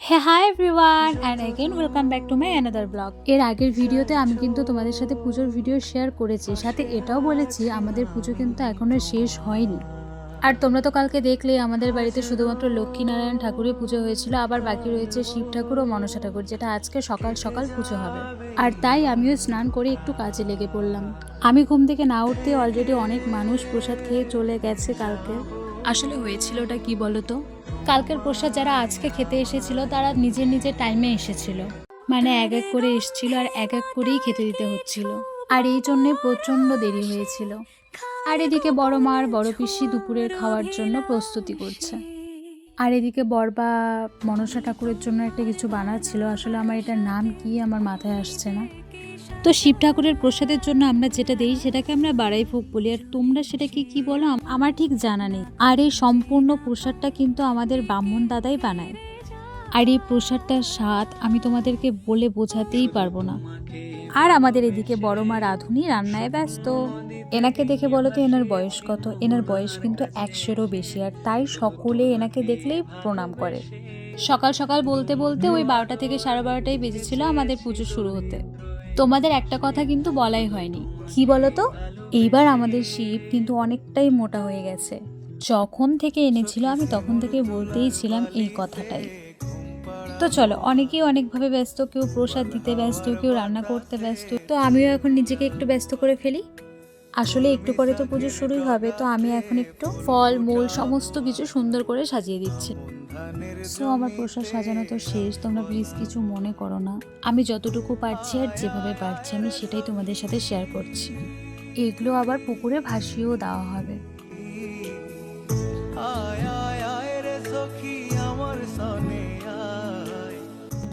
হ্যাঁ, hi everyone and again welcome back to my another blog. এর আগের ভিডিওতে আমি কিন্তু তোমাদের সাথে পুজোর ভিডিও শেয়ার করেছি, সাথে এটাও বলেছি আমাদের পুজো কিন্তু এখনো শেষ হয়নি। আর তোমরা তো কালকে দেখলে আমাদের বাড়িতে শুধুমাত্র লক্ষ্মীনারায়ণ ঠাকুরের পুজো হয়েছিল, আবার বাকি রয়েছে শিব ঠাকুর ও মনসা ঠাকুর, যেটা আজকে সকাল সকাল পুজো হবে। আর তাই আমিও স্নান করে একটু কাজে লেগে পড়লাম। আমি ঘুম থেকে না উঠতে অলরেডি অনেক মানুষ প্রসাদ খেয়ে চলে গেছে কালকে। আসলে হয়েছিল ওটা কি বলতো, কালকের প্রসাদ যারা আজকে খেতে এসেছিল তারা নিজের নিজের টাইমে এসেছিল, মানে এক এক করে এসেছিল আর এক এক করেই খেতে দিতে হচ্ছিল, আর এই জন্যে প্রচণ্ড দেরি হয়েছিল। আর এদিকে বড় মা আর বড় পিসি দুপুরের খাওয়ার জন্য প্রস্তুতি করছে। আর এদিকে বড়বা মনসা ঠাকুরের জন্য একটা কিছু বানাচ্ছিল, আসলে আমার এটার নাম কি আমার মাথায় আসছে না। তো শিব ঠাকুরের প্রসাদের জন্য আমরা যেটা দেই সেটাকে আমরা বাড়াই ভোগ বলি, আর তোমরা সেটাকে কি বলো আমার ঠিক জানা নেই। আর এই সম্পূর্ণ প্রসাদটা কিন্তু আমাদের ব্রাহ্মণ দাদাই বানায়, আর এই প্রসাদটার স্বাদ আমি তোমাদেরকে বলে বোঝাতেই পারবো না। আর আমাদের এদিকে বড় মা রাঁধুনি রান্নায় ব্যস্ত। এনাকে দেখে বলো তো এনার বয়স কত? এনার বয়স কিন্তু 100-এরও বেশি, আর তাই সকলে এনাকে দেখলেই প্রণাম করে। সকাল সকাল বলতে বলতে ওই 12টা থেকে 12:30টাই বেজেছিল আমাদের পুজো শুরু হতে। তোমাদের একটা কথা কিন্তু বলাই হয়নি, কি বলো তো, এইবার আমাদের শিব কিন্তু অনেকটাই মোটা হয়ে গেছে। যখন থেকে এনেছিল আমি তখন থেকে বলতেই ছিলাম এই কথাটাই। তো চলো, অনেকেই অনেকভাবে ব্যস্ত, কেউ প্রসাদ দিতে ব্যস্ত, কেউ রান্না করতে ব্যস্ত, তো আমিও এখন নিজেকে একটু ব্যস্ত করে ফেলি। আসলে একটু পরে তো পুজো শুরুই হবে, তো আমি এখন একটু ফল মূল সমস্ত কিছু সুন্দর করে সাজিয়ে দিচ্ছি। সো আমার প্রসাদ সাজানো তো শেষ, তোমরা প্লিজ কিছু মনে করো না। আমি যতটুকু পারছি আর যেভাবে পারছি আমি সেটাই তোমাদের সাথে শেয়ার করছি। এগুলো আবার পুকুরে ভাসিয়েও দেওয়া হবে।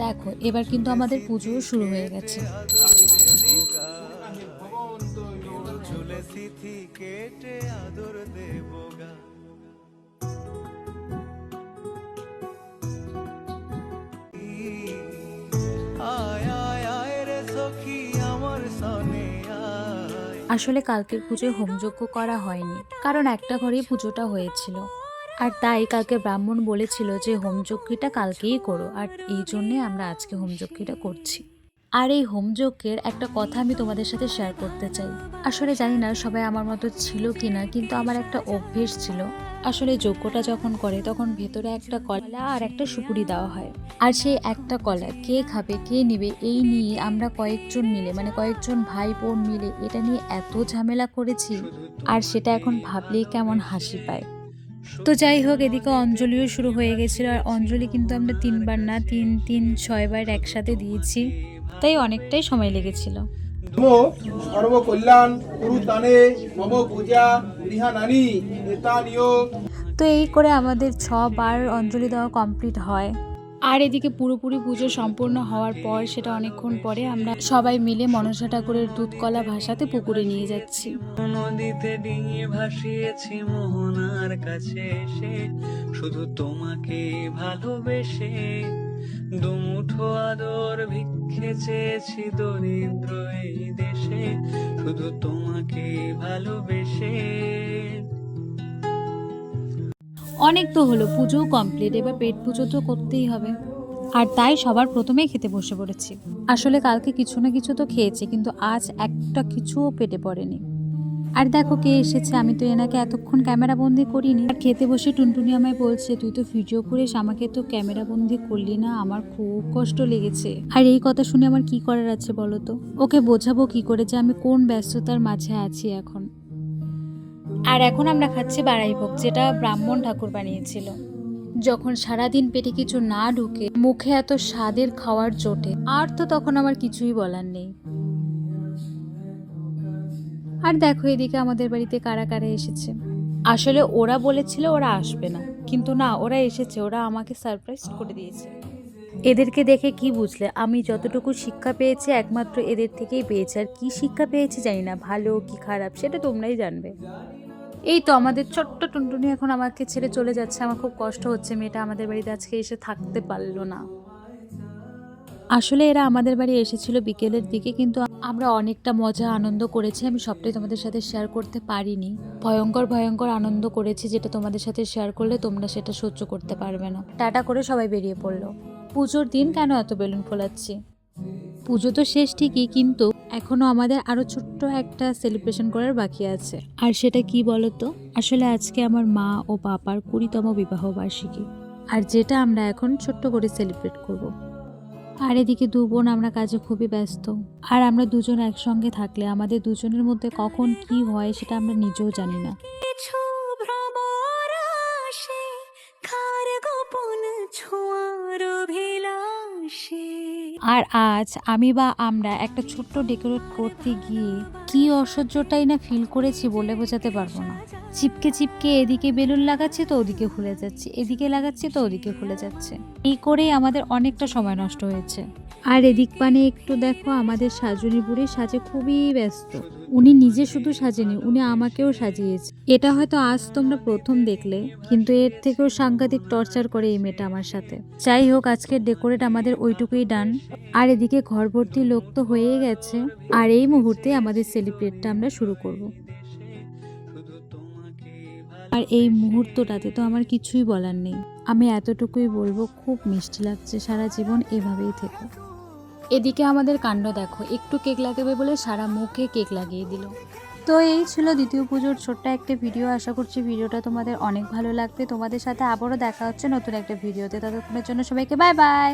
দেখো এবার কিন্তু আমাদের পুজো শুরু হয়ে গেছে। আসলে কালকের পুজোয় হোমযজ্ঞ করা হয়নি, কারণ একটা ঘরেই পুজোটা হয়েছিল। আর তাই কালকে ব্রাহ্মণ বলেছিল যে হোমযজ্ঞটা কালকেই করো, আর এই জন্যে আমরা আজকে হোমযজ্ঞটা করছি। আর এই হোমযজ্ঞের একটা কথা আমি তোমাদের সাথে শেয়ার করতে চাই। আসলে জানি না সবাই আমার মতো ছিল কিনা, কিন্তু আমার একটা অভ্যেস ছিল। আসলে যজ্ঞটা যখন করে তখন ভেতরে একটা কলা আর একটা সুপুরি দেওয়া হয়, আর সেই একটা কলা কে খাবে কে নিবে এই নিয়ে আমরা কয়েকজন মিলে, মানে কয়েকজন ভাই বোন মিলে এটা নিয়ে এত ঝামেলা করেছি, আর সেটা এখন ভাবলেই কেমন হাসি পায়। তো যাই হোক, এদিকে অঞ্জলিও শুরু হয়ে গেছিল, আর অঞ্জলি কিন্তু আমরা 3বার না 3-6বার একসাথে দিয়েছি, তাই অনেকটাই সময় লেগেছিল। নমো সর্বকল্যাণ কুরুতানে মম পূজা গৃহানানি এতানিও। তো এই করে আমাদের 6বার অঞ্জলি দেওয়া কমপ্লিট হয়। আর এদিকে পুরোপুরি পুজো সম্পূর্ণ হওয়ার পর সেটা অনেকক্ষণ পরে আমরা সবাই মিলে মনসা ঠাকুরের দুধ কলা ভাসাতে পুকুরে নিয়ে যাচ্ছি। নদীতে ডিঙি ভাসিয়েছি মোহনার কাছে এসে, শুধু তোমাকে ভালোবেসে দুমুঠো আদর ভিক্ষে চেয়েছি দরিদ্র এই দেশে, শুধু তোমাকে ভালোবেসে। অনেক তো হলো, পুজোও কমপ্লিট, এবার পেট পুজো তো করতেই হবে। আর তাই সবার প্রথমেই খেতে বসে পড়েছি। আসলে কালকে কিছু না কিছু তো খেয়েছি, কিন্তু আজ একটা কিছুও পেটে পড়েনি। আর দেখো কে এসেছে, আমি তো এনাকে এতক্ষণ ক্যামেরা বন্দি করিনি। আর খেতে বসে টুনটুনি আমায় বলছে তুই তো ভিডিও করিস, আমাকে তো ক্যামেরা বন্দি করলি না, আমার খুব কষ্ট লেগেছে। আর এই কথা শুনে আমার কি করার আছে বলো তো, ওকে বোঝাবো কি করে যে আমি কোন ব্যস্ততার মাঝে আছি এখন। আর এখন আমরা খাচ্ছি বাড়াই ভোগ, যেটা ব্রাহ্মণ ঠাকুর বানিয়েছিল। যখন সারাদিন পেটে কিছু না ঢুকে মুখে এত স্বাদের খাওয়ার জোটে, আর তো তখন আমার কিছুই বলার নেই। আর দেখো এদিকে আমাদের বাড়িতে কারা কারা এসেছে। আসলে ওরা বলেছিল ওরা আসবে না, কিন্তু না, ওরা এসেছে, ওরা আমাকে সারপ্রাইজ করে দিয়েছে। এদেরকে দেখে কি বুঝলে, আমি যতটুকু শিক্ষা পেয়েছি একমাত্র এদের থেকেই পেয়েছি, আর কি শিক্ষা পেয়েছি জানি না, ভালো কি খারাপ সেটা তোমরাই জানবে। এই তো আমাদের ছোট্ট টুনটুনি এখন আমাকে ছেড়ে চলে যাচ্ছে, আমার খুব কষ্ট হচ্ছে, মেয়েটা আমাদের বাড়িতে আজকে এসে থাকতে পারলো না। আসলে এরা আমাদের বাড়ি এসেছিল বিকেলের দিকে, কিন্তু আমরা অনেকটা মজা আনন্দ করেছি, আমি সবটাই তোমাদের সাথে শেয়ার করতে পারিনি। ভয়ঙ্কর ভয়ঙ্কর আনন্দ করেছি, যেটা তোমাদের সাথে শেয়ার করলে তোমরা সেটা সহ্য করতে পারবে না। টাটা করে সবাই বেরিয়ে পড়লো। পুজোর দিন কেন এত বেলুন ফোলাচ্ছি? পুজো তো শেষ ঠিকই, কিন্তু এখনো আমাদের আরো ছোট্ট একটা সেলিব্রেশন করার বাকি আছে। আর সেটা কি বলতো? আসলে আজকে আমার মা ও পাপার 20তম বিবাহ বার্ষিকী, আর যেটা আমরা এখন ছোট্ট করে সেলিব্রেট করব। আর এদিকে দু বোন আমরা কাজে খুবই ব্যস্ত, আর আমরা দুজন একসঙ্গে থাকলে আমাদের দুজনের মধ্যে কখন কি হয় সেটা আমরা নিজেও জানি না। কিছু ভ্রমর আসে, কার গোপন ছোঁয়ার অভিলাষে। আর আজ আমি বা আমরা একটা ছোট্ট ডেকোরেট করতে গিয়ে কি অসহ্যটাই না ফিল করেছি বলে বোঝাতে পারবো না। চিপকে চিপকে এদিকে বেলুন লাগাচ্ছি তো ওদিকে খুলে যাচ্ছে, এদিকে লাগাচ্ছি তো ওদিকে খুলে যাচ্ছে। এই করেই আমাদের অনেকটা সময় নষ্ট হয়েছে। আর এদিক পানে একটু দেখো, আমাদের সাজুনি বুড়ি সাজে খুবই ব্যস্ত। উনি নিজে শুধু সাজেনি, উনি আমাকেও সাজিয়েছে। এটা হয়তো আজ তোমরা প্রথম দেখলে, কিন্তু এর থেকেও সাংঘাতিক টর্চার করে এই মেয়েটা আমার সাথে। যাই হোক, আজকের ডেকোরেট আমাদের ওইটুকুই ডান। আর এদিকে ঘর ভর্তি লোক তো হয়েই গেছে, আর এই মুহূর্তে আমাদের সেলিব্রেটটা আমরা শুরু করব। আর এই মুহূর্তটাতে তো আমার কিছুই বলার নেই, আমি এতটুকুই বলবো, খুব মিষ্টি লাগছে, সারা জীবন এভাবেই থেকো। এদিকে আমাদের কাণ্ড দেখো, একটু কেক লাগাবে বলে সারা মুখে কেক লাগিয়ে দিল। তো এই ছিল দ্বিতীয় পুজোর ছোট্ট একটা ভিডিও। আশা করছি ভিডিওটা তোমাদের অনেক ভালো লাগবে। তোমাদের সাথে আবারও দেখা হচ্ছে নতুন একটা ভিডিওতে। ততক্ষণের জন্য সবাইকে বাই বাই।